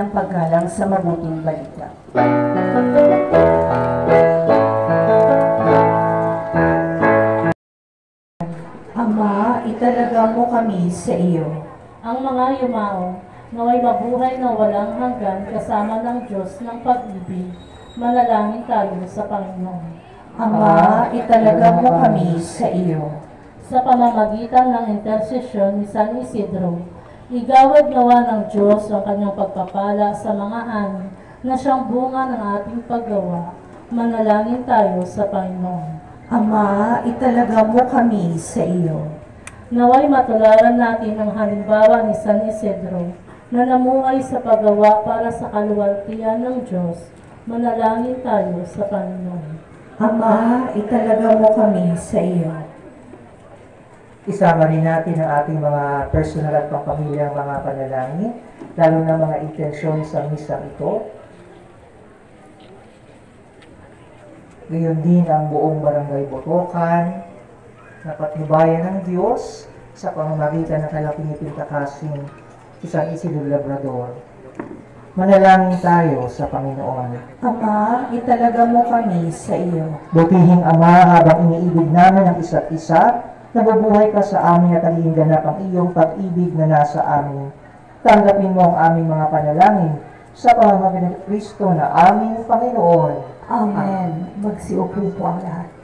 ng paggalang sa mabuting balita. Ama, italaga mo kami sa iyo. Ang mga yumao, naway mabuhay na walang hanggan kasama ng Diyos ng pag-ibig, manalangin tayo sa Panginoon. Ama, italaga mo kami sa iyo. Sa pamamagitan ng intersesyon ni San Isidro, igawad nawa ng Diyos ang kanyang pagpapala sa mga ani na siyang bunga ng ating paggawa. Manalangin tayo sa Panginoon. Ama, italaga mo kami sa iyo. Naway matularan natin ang halimbawa ni San Isidro na namuhay sa paggawa para sa kaluwalhatian ng Diyos. Manalangin tayo sa Panginoon. Ama, italaga mo kami sa iyo. Isama rin natin ang ating mga personal at pangpamilyang mga panalangin, lalo na mga intensyon sa misang ito. Gayon din ang buong barangay Botokan, na patnubayan ng Diyos sa pamamagitan ng kalaking ipintakasing Isang Isidro Labrador. Manalangin tayo sa Panginoon. Ama, italaga mo kami sa iyo. Butihing Ama, habang iniibig namin ang isa't isa, nabubuhay ka sa amin at naging ganap ang iyong pag-ibig na nasa amin. Tanggapin mo ang aming mga panalangin sa pamamagitan ng Kristo na aming Panginoon. Amen. Magsiupo po ang lahat.